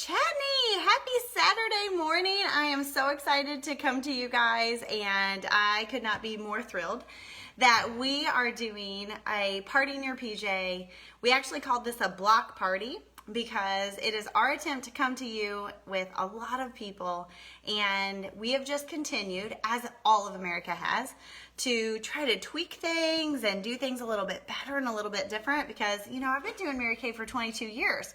Chatney, happy Saturday morning. I am so excited to come to you guys, and I could not be more thrilled that we are doing a party near PJ. We actually called this a block party because it is our attempt to come to you with a lot of people, and we have just continued, as all of America has, to try to tweak things and do things a little bit better and a little bit different because, you know, I've been doing Mary Kay for 22 years.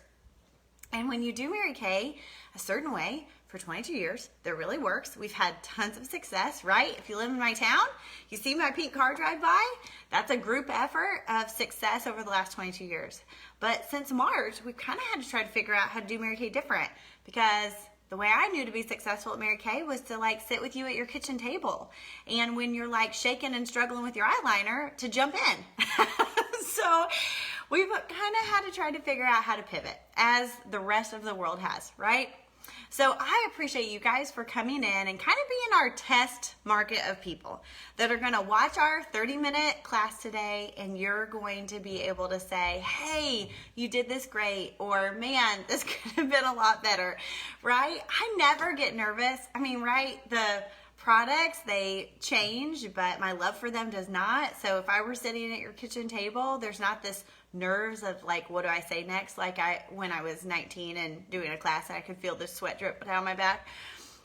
And when you do Mary Kay a certain way for 22 years, that really works. We've had tons of success, right? If you live in my town, you see my pink car drive by, that's a group effort of success over the last 22 years. But since March, we've kind of had to try to figure out how to do Mary Kay different, because the way I knew to be successful at Mary Kay was to like sit with you at your kitchen table. And when you're like shaking and struggling with your eyeliner, to jump in. So we've kind of had to try to figure out how to pivot, as the rest of the world has, right? So I appreciate you guys for coming in and kind of being our test market of people that are going to watch our 30-minute class today, and you're going to be able to say, hey, you did this great, or man, this could have been a lot better, right? I never get nervous. I mean, right, the products, they change, but my love for them does not. So if I were sitting at your kitchen table, there's not this nerves of like, what do I say next? Like when I was 19 and doing a class and I could feel the sweat drip down my back.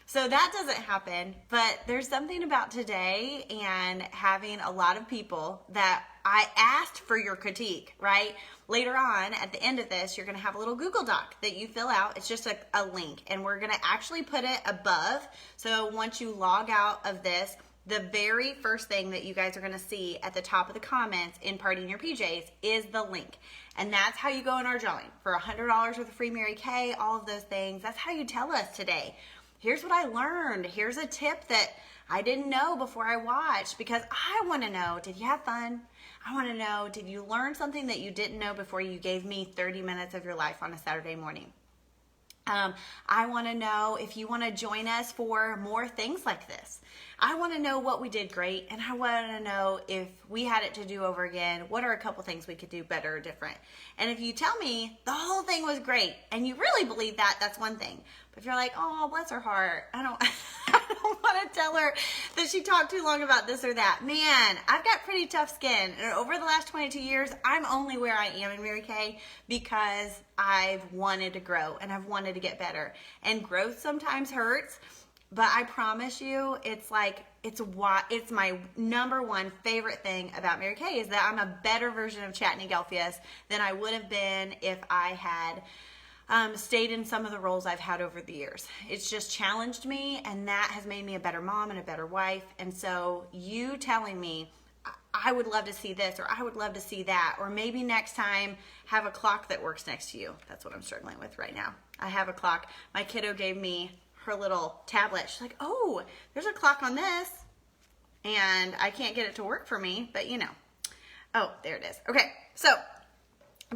So that doesn't happen, but there's something about today and having a lot of people that I asked for your critique, right? Later on, at the end of this, you're going to have a little Google Doc that you fill out. It's just a link, and we're going to actually put it above. So once you log out of this, the very first thing that you guys are going to see at the top of the comments in Party in Your PJs is the link. And that's how you go in our drawing for $100 worth of free Mary Kay, all of those things. That's how you tell us today, here's what I learned. Here's a tip that I didn't know before I watched, because I want to know, did you have fun? I want to know, did you learn something that you didn't know before you gave me 30 minutes of your life on a Saturday morning? I want to know if you want to join us for more things like this. I want to know what we did great, and I want to know if we had it to do over again, what are a couple things we could do better or different? And if you tell me the whole thing was great and you really believe that, that's one thing. But if you're like, oh, bless her heart, I don't want to tell her that she talked too long about this or that. Man, I've got pretty tough skin. And over the last 22 years, I'm only where I am in Mary Kay because I've wanted to grow and I've wanted to get better. And growth sometimes hurts, but I promise you, it's my number one favorite thing about Mary Kay is that I'm a better version of Chatney Gelfius than I would have been if I had stayed in some of the roles I've had over the years. It's just challenged me, and that has made me a better mom and a better wife. And so you telling me, I would love to see this, or I would love to see that, or maybe next time have a clock that works next to you. That's what I'm struggling with right now. I have a clock. My kiddo gave me her little tablet. She's like, oh, there's a clock on this, and I can't get it to work for me, but you know. Oh, there it is. Okay, so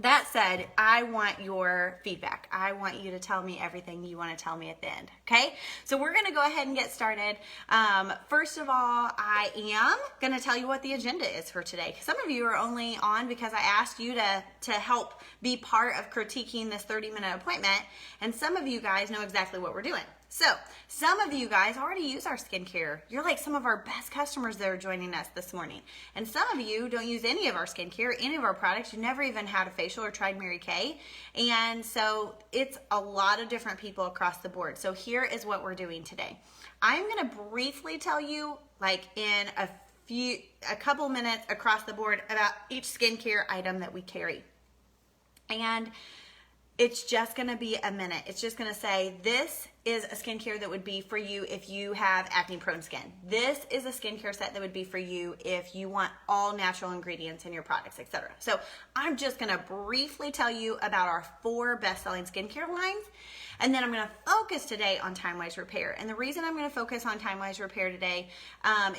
that said, I want your feedback. I want you to tell me everything you want to tell me at the end, okay? So we're going to go ahead and get started. First of all, I am going to tell you what the agenda is for today. Some of you are only on because I asked you to help be part of critiquing this 30-minute appointment, and some of you guys know exactly what we're doing. So some of you guys already use our skincare. You're like some of our best customers that are joining us this morning. And some of you don't use any of our skincare, any of our products. You never even had a facial or tried Mary Kay. And so it's a lot of different people across the board. So here is what we're doing today. I'm going to briefly tell you, like in a couple minutes across the board, about each skincare item that we carry. And it's just going to be a minute. It's just going to say, this is a skincare that would be for you if you have acne-prone skin. This is a skincare set that would be for you if you want all natural ingredients in your products, etc. So I'm just going to briefly tell you about our 4 best-selling skincare lines, and then I'm going to focus today on Timewise Repair. And the reason I'm going to focus on Timewise Repair today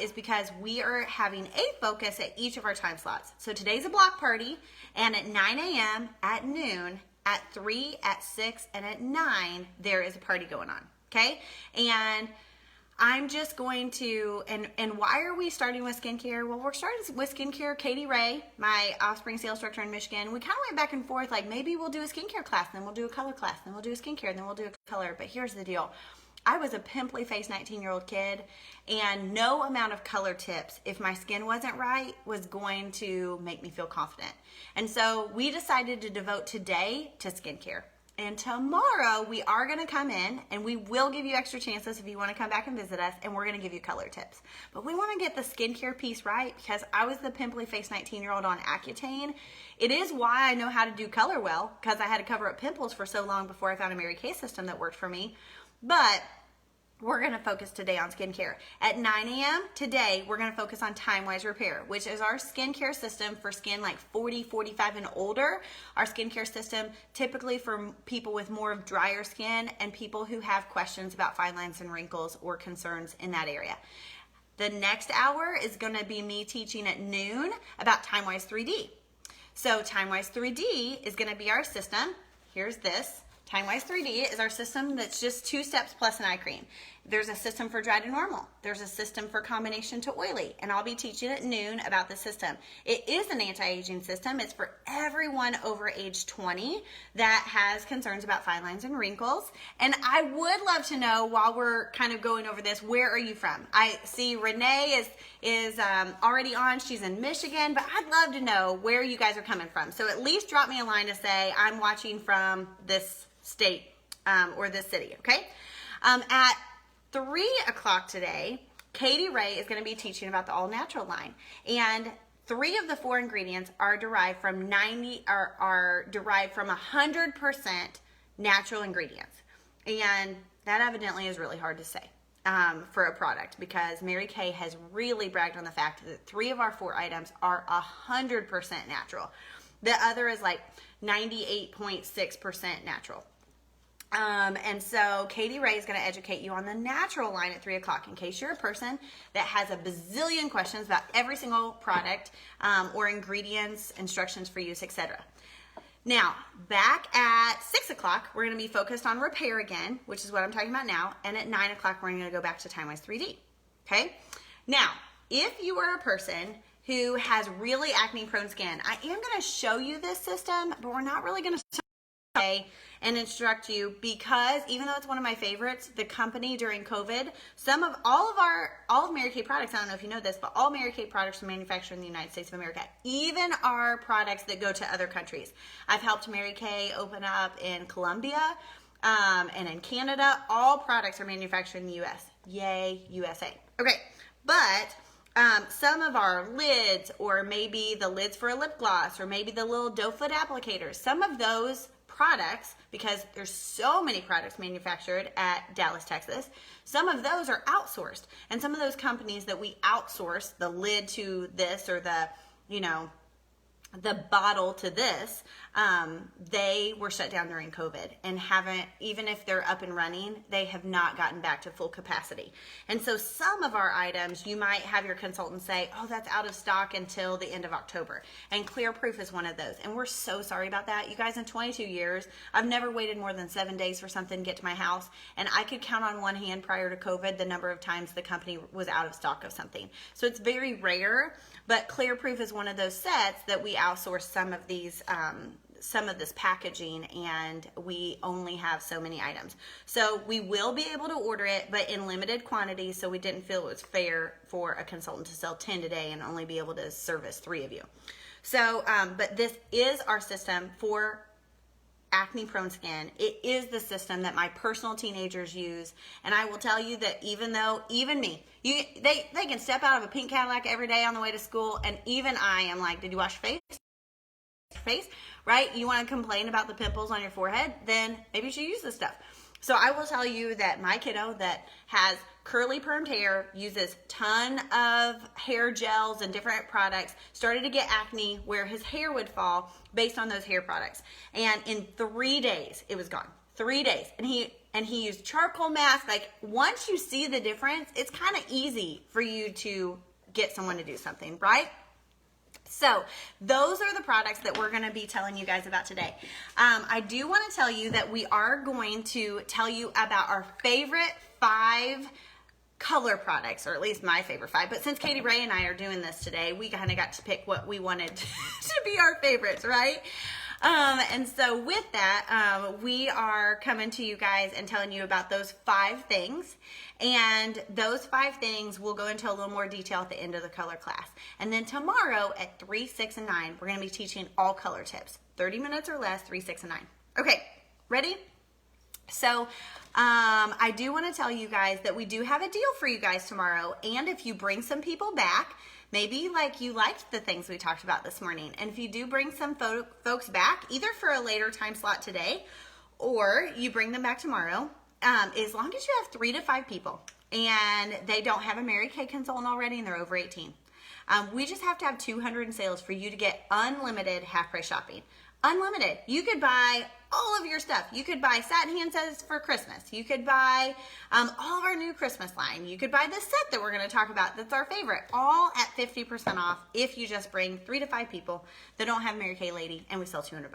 is because we are having a focus at each of our time slots. So today's a block party, and at 9 a.m., at noon, at 3, at 6, and at 9, there is a party going on, okay? And I'm just going to, and why are we starting with skincare? Well, we're starting with skincare. Katie Ray, my offspring sales director in Michigan, we kind of went back and forth, like maybe we'll do a skincare class, then we'll do a color class, then we'll do a skincare, then we'll do a color. But here's the deal. I was a pimply faced 19-year-old kid, and no amount of color tips, if my skin wasn't right, was going to make me feel confident. And so we decided to devote today to skincare. And tomorrow we are going to come in and we will give you extra chances if you want to come back and visit us, and we're going to give you color tips. But we want to get the skincare piece right because I was the pimply faced 19-year-old on Accutane. It is why I know how to do color well, because I had to cover up pimples for so long before I found a Mary Kay system that worked for me. But we're going to focus today on skincare. At 9 a.m. today, we're going to focus on Timewise Repair, which is our skincare system for skin like 40, 45 and older. Our skincare system typically for people with more of drier skin and people who have questions about fine lines and wrinkles or concerns in that area. The next hour is going to be me teaching at noon about Timewise 3D. So Timewise 3D is going to be our system. Here's this. Timewise 3D is our system that's just 2 steps plus an eye cream. There's a system for dry to normal. There's a system for combination to oily, and I'll be teaching at noon about the system. It is an anti-aging system. It's for everyone over age 20 that has concerns about fine lines and wrinkles. And I would love to know, while we're kind of going over this, where are you from? I see Renee is already on. She's in Michigan, but I'd love to know where you guys are coming from. So at least drop me a line to say, I'm watching from this state or this city, okay? At 3 o'clock today, Katie Ray is going to be teaching about the All Natural line, and 3 of the 4 ingredients are derived from 100% natural ingredients, and that evidently is really hard to say for a product, because Mary Kay has really bragged on the fact that 3 of our 4 items are 100% natural. The other is like 98.6% natural. And so Katie Ray is going to educate you on the natural line at 3 o'clock, in case you're a person that has a bazillion questions about every single product or ingredients, instructions for use, etc. Now, back at 6 o'clock, we're going to be focused on repair again, which is what I'm talking about now. And at 9 o'clock, we're going to go back to Timewise 3D. Okay? Now, if you are a person who has really acne-prone skin, I am going to show you this system, but we're not really going to say and instruct you, because even though it's one of my favorites, the company during COVID, all of Mary Kay products, I don't know if you know this, but all Mary Kay products are manufactured in the United States of America, even our products that go to other countries. I've helped Mary Kay open up in Colombia and in Canada. All products are manufactured in the US. Yay, USA. Okay, but some of our lids, or maybe the lids for a lip gloss, or maybe the little doe foot applicators, some of those products, because there's so many products manufactured at Dallas, Texas, some of those are outsourced. And some of those companies that we outsource, the lid to this, or the bottle to this, they were shut down during COVID and haven't, even if they're up and running, they have not gotten back to full capacity. And so some of our items, you might have your consultant say, oh, that's out of stock until the end of October. And Clear Proof is one of those. And we're so sorry about that. You guys, in 22 years, I've never waited more than 7 days for something to get to my house. And I could count on one hand prior to COVID the number of times the company was out of stock of something. So it's very rare, but Clear Proof is one of those sets that we outsource some of these, some of this packaging, and we only have so many items. So we will be able to order it, but in limited quantities, so we didn't feel it was fair for a consultant to sell 10 today and only be able to service 3 of you. So, but this is our system for acne prone skin. It is the system that my personal teenagers use, and I will tell you that even me, they can step out of a pink Cadillac every day on the way to school, and even I am like, did you wash your face? Right? You want to complain about the pimples on your forehead? Then maybe you should use this stuff. So I will tell you that my kiddo that has curly permed hair, uses ton of hair gels and different products, started to get acne where his hair would fall based on those hair products. And in 3 days, it was gone. 3 days. And he used charcoal mask. Like, once you see the difference, it's kind of easy for you to get someone to do something, right? So those are the products that we're going to be telling you guys about today. I do want to tell you that we are going to tell you about our favorite 5 color products, or at least my favorite 5. But since Katie Ray and I are doing this today, we kind of got to pick what we wanted to be our favorites, right? And so with that, we are coming to you guys and telling you about those 5 things. And those 5 things we'll go into a little more detail at the end of the color class. And then tomorrow at 3, 6, and 9, we're going to be teaching all color tips. 30 minutes or less, 3, 6, and 9. Okay, ready? So I do want to tell you guys that we do have a deal for you guys tomorrow. And if you bring some people back, maybe like you liked the things we talked about this morning, and if you do bring some folks back, either for a later time slot today, or you bring them back tomorrow, as long as you have 3 to 5 people, and they don't have a Mary Kay consultant already, and they're over 18. We just have to have 200 in sales for you to get unlimited half price shopping. Unlimited. You could buy all of your stuff. You could buy satin hand sets for Christmas. You could buy all of our new Christmas line. You could buy the set that we're going to talk about that's our favorite, all at 50% off if you just bring 3 to 5 people that don't have Mary Kay Lady, and we sell $200.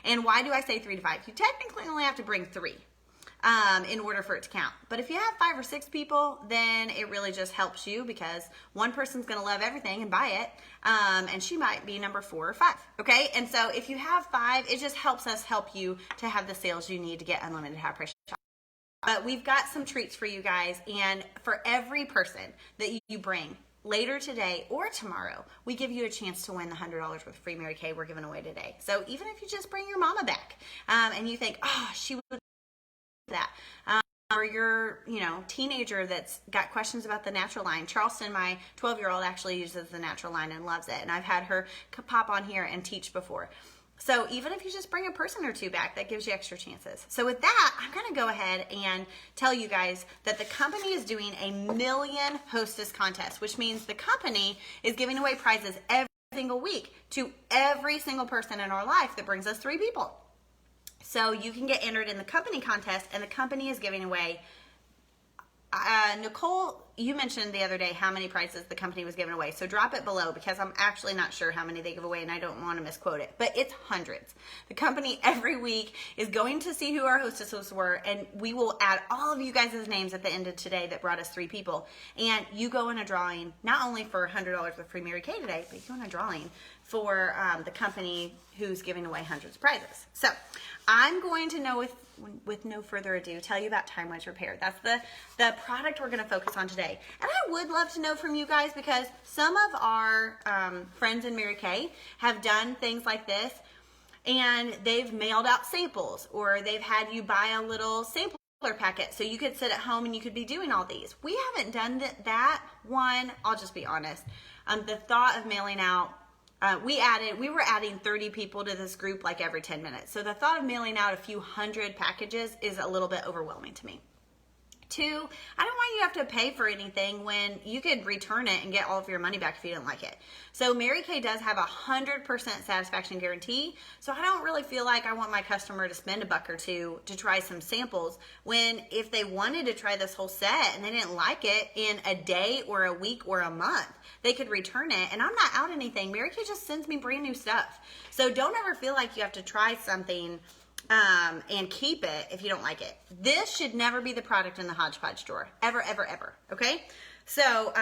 And why do I say 3 to 5? You technically only have to bring 3 in order for it to count. But if you have 5 or 6 people, then it really just helps you, because one person's going to love everything and buy it, and she might be number 4 or 5. Okay, and so if you have 5, it just helps us help you to have the sales you need to get unlimited half price shopping. But we've got some treats for you guys, and for every person that you bring later today or tomorrow, we give you a chance to win the $100 worth of free Mary Kay we're giving away today. So even if you just bring your mama back, and you think, oh, she would that, or your teenager that's got questions about the natural line. Charleston, my 12-year-old, actually uses the natural line and loves it, and I've had her pop on here and teach before. So even if you just bring a person or 2 back, that gives you extra chances. So with that, I'm going to go ahead and tell you guys that the company is doing a million hostess contest, which means the company is giving away prizes every single week to every single person in our life that brings us 3 people. So you can get entered in the company contest, and the company is giving away, Nicole, you mentioned the other day how many prizes the company was giving away. So drop it below, because I'm actually not sure how many they give away, and I don't want to misquote it. But it's hundreds. The company every week is going to see who our hostesses were, and we will add all of you guys' names at the end of today that brought us 3 people. And you go in a drawing, not only for $100 with free Mary Kay today, but you go in a drawing for the company who's giving away hundreds of prizes. So I'm going to know, with no further ado, tell you about Timewise Repair. That's the product we're going to focus on today. And I would love to know from you guys, because some of our friends in Mary Kay have done things like this, and they've mailed out samples, or they've had you buy a little sampler packet so you could sit at home and you could be doing all these. We haven't done that one. I'll just be honest. The thought of mailing out, we were adding 30 people to this group like every 10 minutes. So the thought of mailing out a few hundred packages is a little bit overwhelming to me. 2, I don't want you to have to pay for anything when you could return it and get all of your money back if you didn't like it. So Mary Kay does have a 100% satisfaction guarantee. So I don't really feel like I want my customer to spend $1 or $2 to try some samples, when if they wanted to try this whole set and they didn't like it in a day or a week or a month, they could return it, and I'm not out anything. Mary Kay just sends me brand new stuff. So don't ever feel like you have to try something and keep it if you don't like it. This should never be the product in the hodgepodge drawer. Ever, ever, ever. Okay? So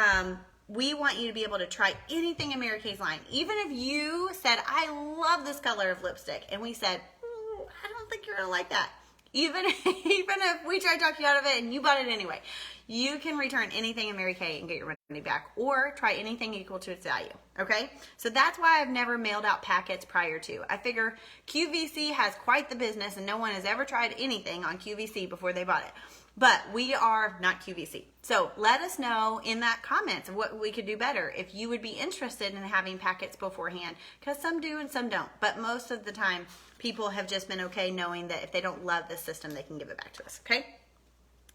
we want you to be able to try anything in Mary Kay's line. Even if you said, I love this color of lipstick, and we said, I don't think you're going to like that. Even if we tried to talk you out of it and you bought it anyway, you can return anything in Mary Kay and get your money back, or try anything equal to its value. Okay? So that's why I've never mailed out packets prior to. I figure QVC has quite the business, and no one has ever tried anything on QVC before they bought it. But we are not QVC. So let us know in that comments of what we could do better, if you would be interested in having packets beforehand, because some do and some don't. But most of the time, people have just been okay knowing that if they don't love the system, they can give it back to us. Okay?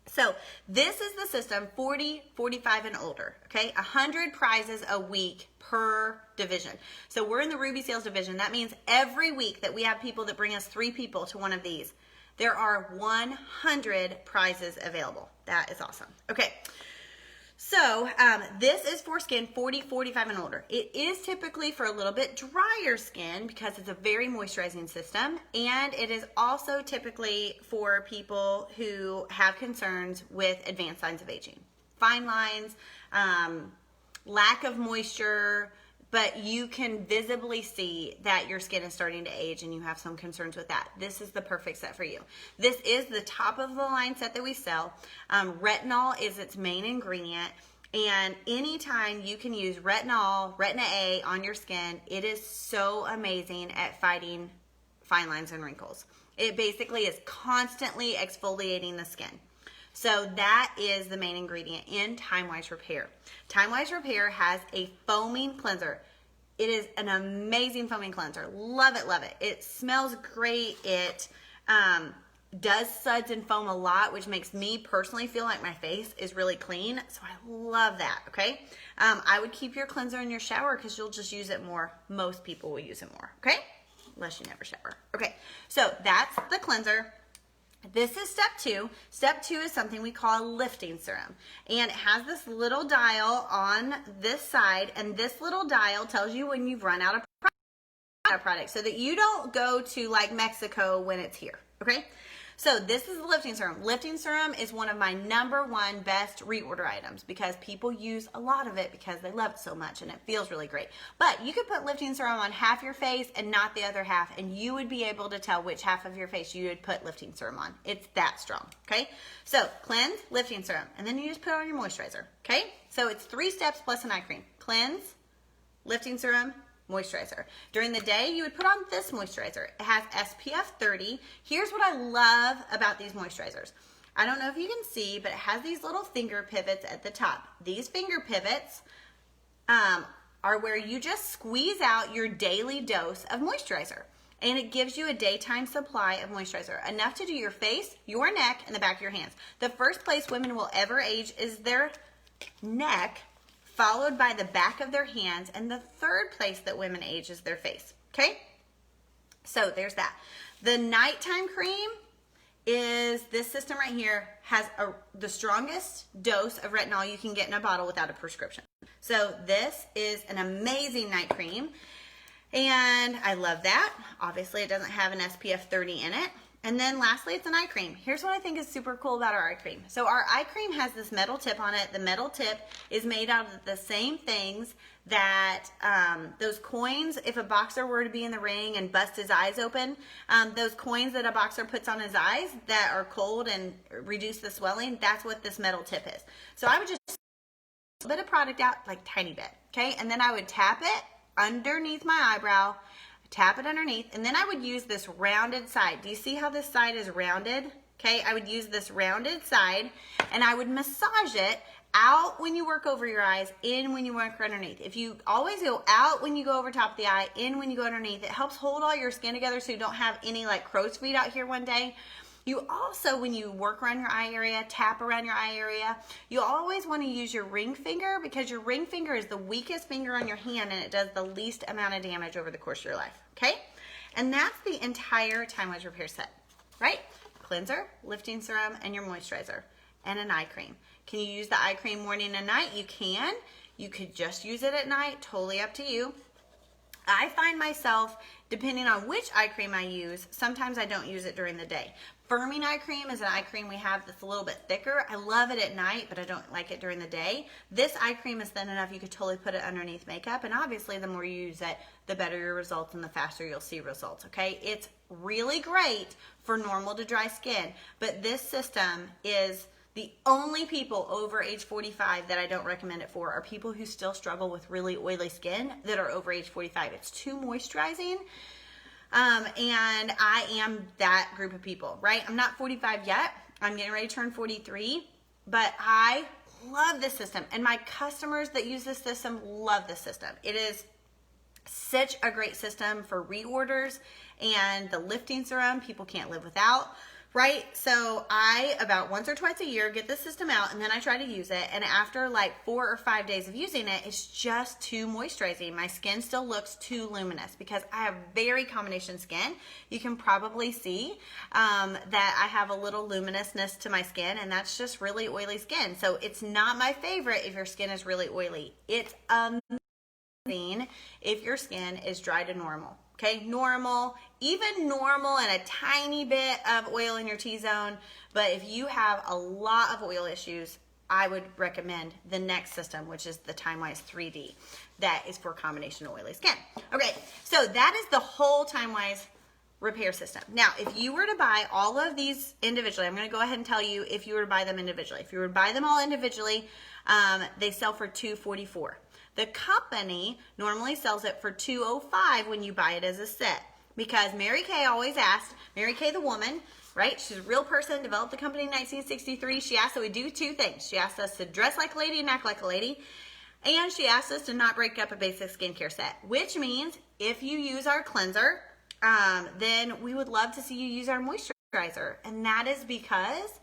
So this is the system, 40, 45 and older, okay? 100 prizes a week per division. So we're in the Ruby Sales division. That means every week that we have people that bring us 3 people to one of these, there are 100 prizes available. That is awesome. Okay. So this is for skin 40, 45 and older. It is typically for a little bit drier skin, because it's a very moisturizing system, and it is also typically for people who have concerns with advanced signs of aging. fine lines, lack of moisture, but you can visibly see that your skin is starting to age and you have some concerns with that. This is the perfect set for you. This is the top of the line set that we sell. Retinol is its main ingredient. And anytime you can use retinol, retin A on your skin, it is so amazing at fighting fine lines and wrinkles. It basically is constantly exfoliating the skin. So that is the main ingredient in Timewise Repair. Timewise Repair has a foaming cleanser. It is an amazing foaming cleanser. Love it, love it. It smells great. It does suds and foam a lot, which makes me personally feel like my face is really clean. So I love that, okay? I would keep your cleanser in your shower because you'll just use it more. Most people will use it more, okay? Unless you never shower. Okay, so that's the cleanser. This is step 2. Step 2 is something we call a lifting serum. And it has this little dial on this side, and this little dial tells you when you've run out of product so that you don't go to like Mexico when it's here, okay? So this is the lifting serum. Lifting serum is one of my #1 best reorder items because people use a lot of it because they love it so much and it feels really great. But you could put lifting serum on half your face and not the other half, and you would be able to tell which half of your face you would put lifting serum on. It's that strong, okay? So cleanse, lifting serum, and then you just put on your moisturizer, okay? So it's 3 steps plus an eye cream. Cleanse, lifting serum, moisturizer. During the day, you would put on this moisturizer. It has SPF 30. Here's what I love about these moisturizers. I don't know if you can see, but it has these little finger pivots at the top. These finger pivots are where you just squeeze out your daily dose of moisturizer. And it gives you a daytime supply of moisturizer, enough to do your face, your neck, and the back of your hands. The first place women will ever age is their neck, followed by the back of their hands, and the third place that women age is their face, okay? So there's that. The nighttime cream is this system right here, has the strongest dose of retinol you can get in a bottle without a prescription. So this is an amazing night cream, and I love that. Obviously, it doesn't have an SPF 30 in it. And then lastly, it's an eye cream. Here's what I think is super cool about our eye cream. So our eye cream has this metal tip on it. The metal tip is made out of the same things that those coins, if a boxer were to be in the ring and bust his eyes open, those coins that a boxer puts on his eyes that are cold and reduce the swelling, that's what this metal tip is. So I would just put a bit of product out, like tiny bit, okay? And then I would tap it underneath my eyebrow, tap it underneath, and then I would use this rounded side. Do you see how this side is rounded? Okay, I would use this rounded side, and I would massage it out when you work over your eyes, in when you work underneath. If you always go out when you go over top of the eye, in when you go underneath, it helps hold all your skin together so you don't have any like crow's feet out here one day. You also, when you work around your eye area, tap around your eye area, you always want to use your ring finger because your ring finger is the weakest finger on your hand and it does the least amount of damage over the course of your life, okay? And that's the entire Timewise Repair set, right? Cleanser, lifting serum, and your moisturizer, and an eye cream. Can you use the eye cream morning and night? You can. You could just use it at night, totally up to you. I find myself, depending on which eye cream I use, sometimes I don't use it during the day. Firming eye cream is an eye cream we have that's a little bit thicker. I love it at night, but I don't like it during the day. This eye cream is thin enough you could totally put it underneath makeup, and obviously the more you use it, the better your results and the faster you'll see results, okay? It's really great for normal to dry skin, but this system is the only people over age 45 that I don't recommend it for are people who still struggle with really oily skin that are over age 45. It's too moisturizing. And I am that group of people, right? I'm not 45 yet. I'm getting ready to turn 43, but I love this system. And my customers that use this system love this system. It is such a great system for reorders, and the lifting serum people can't live without. Right? So I, about once or twice a year, get the system out and then I try to use it. And after like 4 or 5 days of using it, it's just too moisturizing. My skin still looks too luminous because I have very combination skin. You can probably see that I have a little luminousness to my skin, and that's just really oily skin. So it's not my favorite if your skin is really oily. It's amazing if your skin is dry to normal. Okay, normal, even normal and a tiny bit of oil in your T-zone. But if you have a lot of oil issues, I would recommend the next system, which is the Timewise 3D. That is for combination oily skin. Okay, so that is the whole Timewise repair system. Now, if you were to buy all of these individually, I'm going to go ahead and tell you if you were to buy them individually. If you were to buy them all individually, they sell for $244. The company normally sells it for $205 when you buy it as a set, because Mary Kay always asked, Mary Kay the woman, right? She's a real person, developed the company in 1963. She asked that we do two things. She asked us to dress like a lady and act like a lady, and she asked us to not break up a basic skincare set, which means if you use our cleanser, then we would love to see you use our moisturizer. And that is because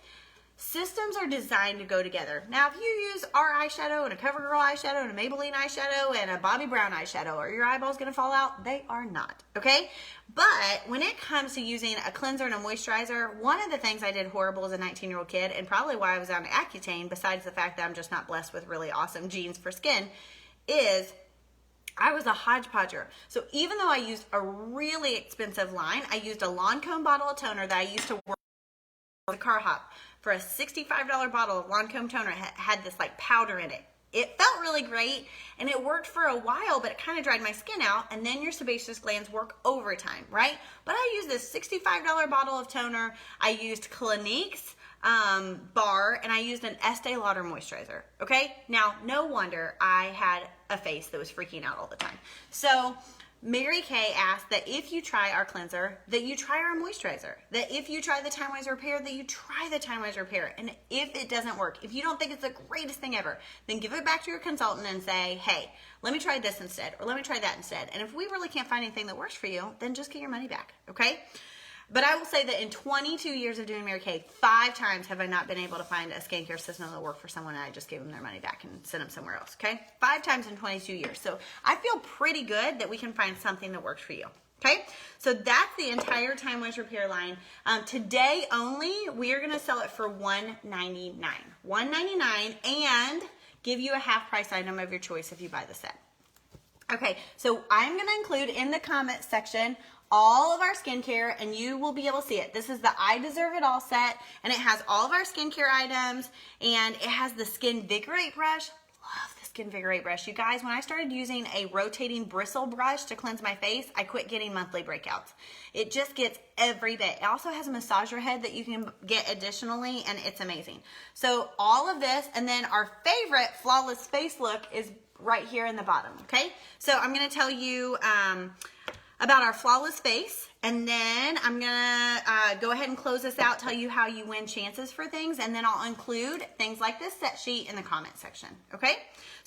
systems are designed to go together. Now, if you use our eyeshadow and a CoverGirl eyeshadow and a Maybelline eyeshadow and a Bobbi Brown eyeshadow, are your eyeballs going to fall out? They are not, okay? But when it comes to using a cleanser and a moisturizer, one of the things I did horrible as a 19-year-old kid, and probably why I was on Accutane, besides the fact that I'm just not blessed with really awesome genes for skin, is I was a hodgepodger. So even though I used a really expensive line, I used a Lancome bottle of toner that I used to work with the car hop. For a $65 bottle of Lancome toner, had this like powder in it. It felt really great and it worked for a while, but it kind of dried my skin out, and then your sebaceous glands work overtime, right? But I used this $65 bottle of toner. I used Clinique's bar, and I used an Estee Lauder moisturizer, okay? Now, no wonder I had a face that was freaking out all the time. So Mary Kay asked that if you try our cleanser, that you try our moisturizer. That if you try the Timewise Repair, that you try the Timewise Repair. And if it doesn't work, if you don't think it's the greatest thing ever, then give it back to your consultant and say, hey, let me try this instead, or let me try that instead. And if we really can't find anything that works for you, then just get your money back, okay? But I will say that in 22 years of doing Mary Kay, 5 times have I not been able to find a skincare system that worked for someone, and I just gave them their money back and sent them somewhere else, okay? 5 times in 22 years. So I feel pretty good that we can find something that works for you, okay? So that's the entire Timewise Repair line. Today only, we are going to sell it for $199. $199, and give you a half price item of your choice if you buy the set. Okay, so I'm going to include in the comment section all of our skincare, and you will be able to see it. This is the I Deserve It All set, and it has all of our skincare items, and it has the Skin Vigorate brush. Love the Skin Vigorate brush. You guys, when I started using a rotating bristle brush to cleanse my face, I quit getting monthly breakouts. It just gets every bit. It also has a massager head that you can get additionally, and it's amazing. So all of this, and then our favorite flawless face look is right here in the bottom, okay? So I'm going to tell you about our flawless face, and then I'm gonna go ahead and close this out, tell you how you win chances for things, and then I'll include things like this set sheet in the comment section, okay?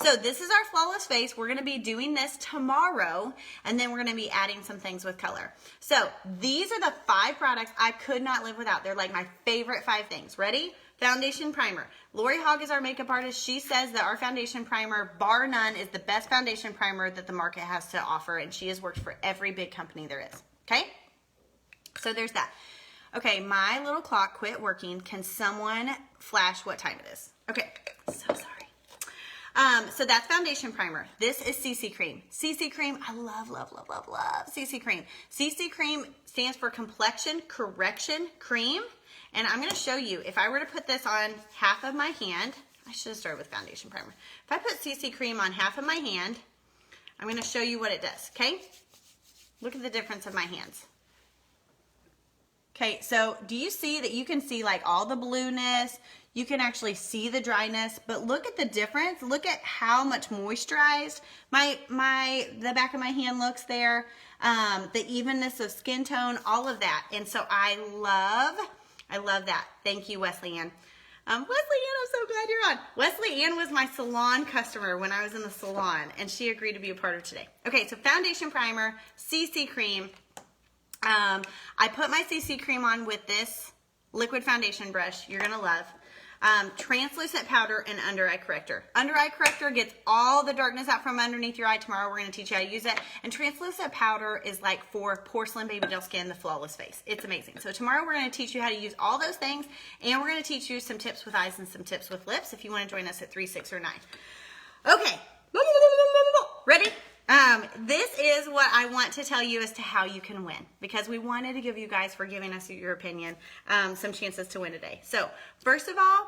So this is our flawless face. We're gonna be doing this tomorrow, and then we're gonna be adding some things with color. So these are the 5 products I could not live without. They're like my favorite 5 things. Ready? Foundation primer. Lori Hogg is our makeup artist. She says that our foundation primer, bar none, is the best foundation primer that the market has to offer, and she has worked for every big company there is, okay? So there's that. Okay, my little clock quit working. Can someone flash what time it is? Okay, so sorry. So that's foundation primer. This is CC cream. CC cream, I love, love, love, love, love CC cream. CC cream stands for Complexion Correction Cream. And I'm going to show you, if I were to put this on half of my hand, I should have started with foundation primer. If I put CC cream on half of my hand, I'm going to show you what it does, okay? Look at the difference of my hands. Okay, so do you see that you can see like all the blueness? You can actually see the dryness, but look at the difference. Look at how much moisturized the back of my hand looks there. The evenness of skin tone, all of that. And so I love that. Thank you, Wesley Ann. Wesley Ann, I'm so glad you're on. Wesley Ann was my salon customer when I was in the salon, and she agreed to be a part of today. Okay, so foundation primer, CC cream. I put my CC cream on with this liquid foundation brush you're going to love. Translucent powder and under eye corrector. Under eye corrector gets all the darkness out from underneath your eye. Tomorrow we're going to teach you how to use it. And translucent powder is like for porcelain baby doll skin, the flawless face. It's amazing. So tomorrow we're going to teach you how to use all those things, and we're going to teach you some tips with eyes and some tips with lips if you want to join us at 3, 6, or 9. Okay. Ready? This is what I want to tell you as to how you can win, because we wanted to give you guys, for giving us your opinion, some chances to win today. So first of all,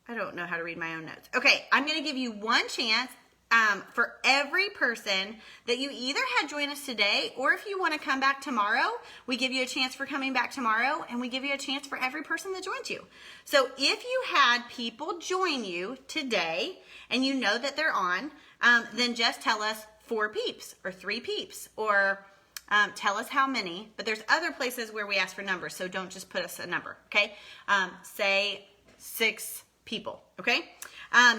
I don't know how to read my own notes. Okay, I'm going to give you one chance for every person that you either had join us today, or if you want to come back tomorrow, we give you a chance for coming back tomorrow, and we give you a chance for every person that joins you. So if you had people join you today and you know that they're on, then just tell us 4 peeps or 3 peeps, or tell us how many. But there's other places where we ask for numbers, so don't just put us a number, okay? Say 6 people, okay?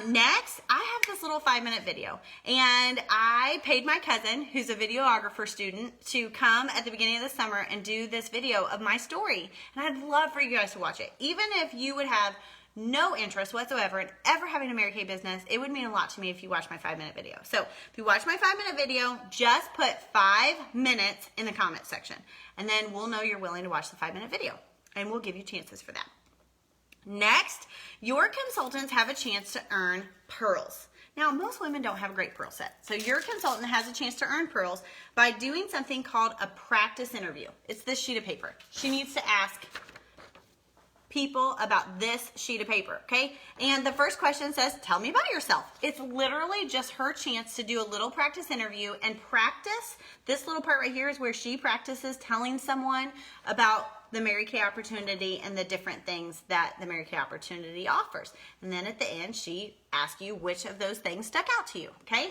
Next, I have this little 5-minute video, and I paid my cousin, who's a videographer student, to come at the beginning of the summer and do this video of my story. And I'd love for you guys to watch it. Even if you would have no interest whatsoever in ever having a Mary Kay business, it would mean a lot to me if you watch my 5-minute video. So if you watch my 5-minute video, just put 5 minutes in the comment section, and then we'll know you're willing to watch the 5-minute video, and we'll give you chances for that. Next, your consultants have a chance to earn pearls. Now, most women don't have a great pearl set, so your consultant has a chance to earn pearls by doing something called a practice interview. It's this sheet of paper. She needs to ask people about this sheet of paper, okay? And the first question says, tell me about yourself. It's literally just her chance to do a little practice interview and practice. This little part right here is where she practices telling someone about the Mary Kay opportunity and the different things that the Mary Kay opportunity offers. And then at the end, she asks you which of those things stuck out to you, okay?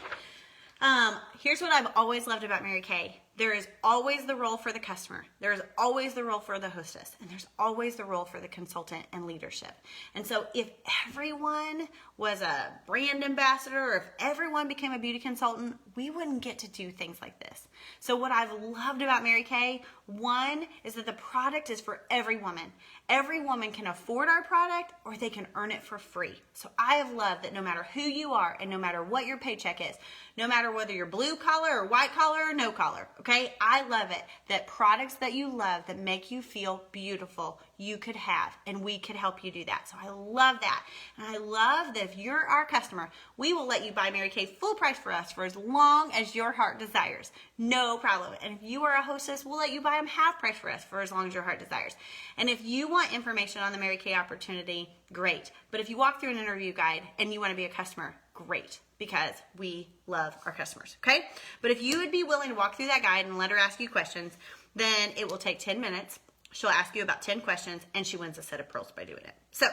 Here's what I've always loved about Mary Kay. There is always the role for the customer. There's always the role for the hostess. And there's always the role for the consultant and leadership. And so if everyone was a brand ambassador, or if everyone became a beauty consultant, we wouldn't get to do things like this. So what I've loved about Mary Kay, one, is that the product is for every woman. Every woman can afford our product, or they can earn it for free. So I have loved that no matter who you are and no matter what your paycheck is, no matter whether you're blue collar or white collar or no collar, okay? I love it that products that you love that make you feel beautiful, you could have, and we could help you do that. So I love that. And I love that if you're our customer, we will let you buy Mary Kay full price for us for as long as your heart desires. No problem. And if you are a hostess, we'll let you buy them half price for us for as long as your heart desires. And if you want information on the Mary Kay opportunity, great. But if you walk through an interview guide and you want to be a customer, great, because we love our customers, okay? But if you would be willing to walk through that guide and let her ask you questions, then it will take 10 minutes. She'll ask you about 10 questions, and she wins a set of pearls by doing it. So,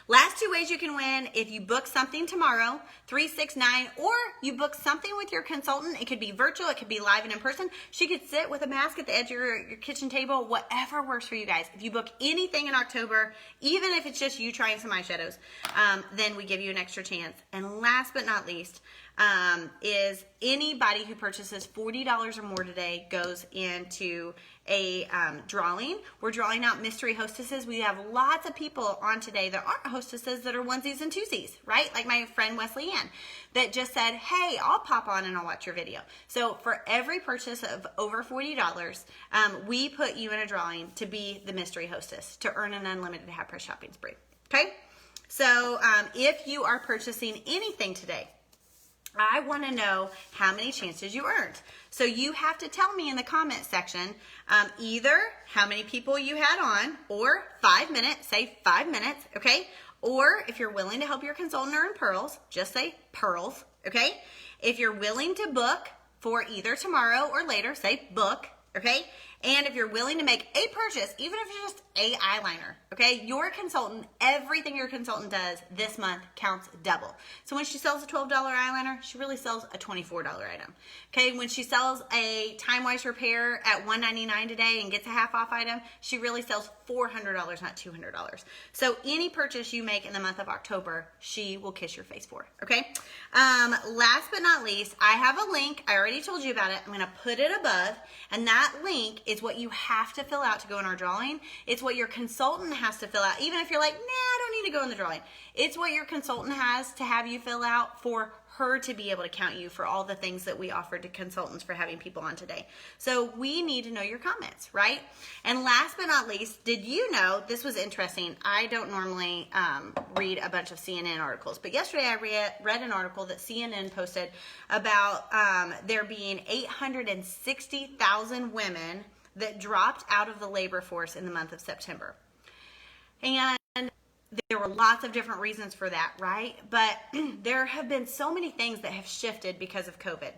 last 2 ways you can win: if you book something tomorrow, 369, or you book something with your consultant. It could be virtual, it could be live and in person. She could sit with a mask at the edge of your kitchen table, whatever works for you guys. If you book anything in October, even if it's just you trying some eyeshadows, then we give you an extra chance. And last but not least, is anybody who purchases $40 or more today goes into a drawing. We're drawing out mystery hostesses. We have lots of people on today that aren't hostesses that are onesies and twosies, right? Like my friend Wesley Ann that just said, hey, I'll pop on and I'll watch your video. So for every purchase of over $40, we put you in a drawing to be the mystery hostess to earn an unlimited half price shopping spree, okay? So if you are purchasing anything today, I want to know how many chances you earned. So you have to tell me in the comment section either how many people you had on, or 5 minutes, say 5 minutes, okay? Or if you're willing to help your consultant earn pearls, just say pearls, okay? If you're willing to book for either tomorrow or later, say book, okay? And if you're willing to make a purchase, even if it's just a eyeliner, okay? Your consultant, everything your consultant does this month counts double. So when she sells a $12 eyeliner, she really sells a $24 item, okay? When she sells a Timewise repair at $199 today and gets a half off item, she really sells $400, not $200. So any purchase you make in the month of October, she will kiss your face for, okay? Last but not least, I have a link. I already told you about it. I'm gonna put it above, and that link is what you have to fill out to go in our drawing. It's what your consultant has to fill out. Even if you're like, nah, I don't need to go in the drawing. It's what your consultant has to have you fill out for her to be able to count you for all the things that we offered to consultants for having people on today. So we need to know your comments, right? And last but not least, did you know, this was interesting. I don't normally read a bunch of CNN articles, but yesterday I read an article that CNN posted about there being 860,000 women that dropped out of the labor force in the month of September. And there were lots of different reasons for that, right? But there have been so many things that have shifted because of COVID.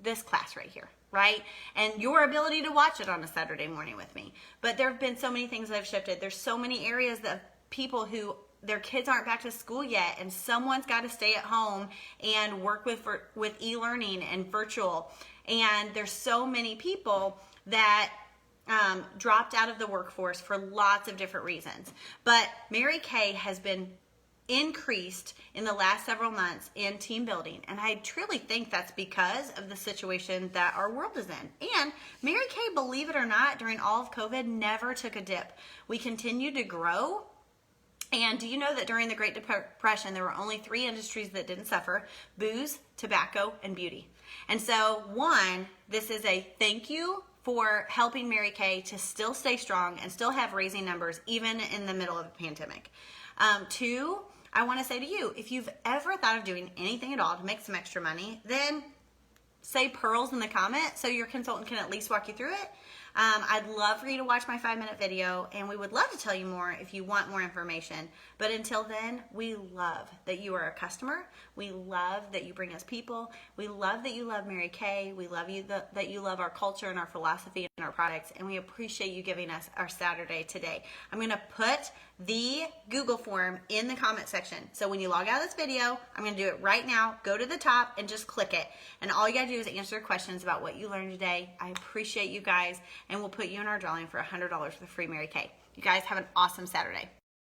This class right here, right? And your ability to watch it on a Saturday morning with me. But there have been so many things that have shifted. There's so many areas that people who their kids aren't back to school yet, and someone's got to stay at home and work with e-learning and virtual. And there's so many people that dropped out of the workforce for lots of different reasons. But Mary Kay has been increased in the last several months in team building, and I truly think that's because of the situation that our world is in. And Mary Kay, believe it or not, during all of COVID never took a dip. We continued to grow. And do you know that during the Great Depression there were only 3 industries that didn't suffer: booze, tobacco, and beauty? And so, one, this is a thank you for helping Mary Kay to still stay strong and still have raising numbers even in the middle of a pandemic. 2, I want to say to you, if you've ever thought of doing anything at all to make some extra money, then say pearls in the comment so your consultant can at least walk you through it. I'd love for you to watch my 5-minute video, and we would love to tell you more if you want more information. But until then, we love that you are a customer. We love that you bring us people. We love that you love Mary Kay. We love you that you love our culture and our philosophy and our products, and we appreciate you giving us our Saturday today. I'm going to put the Google form in the comment section. So when you log out of this video, I'm going to do it right now. Go to the top and just click it. And all you got to do is answer questions about what you learned today. I appreciate you guys, and we'll put you in our drawing for $100 for the free Mary Kay. You guys have an awesome Saturday.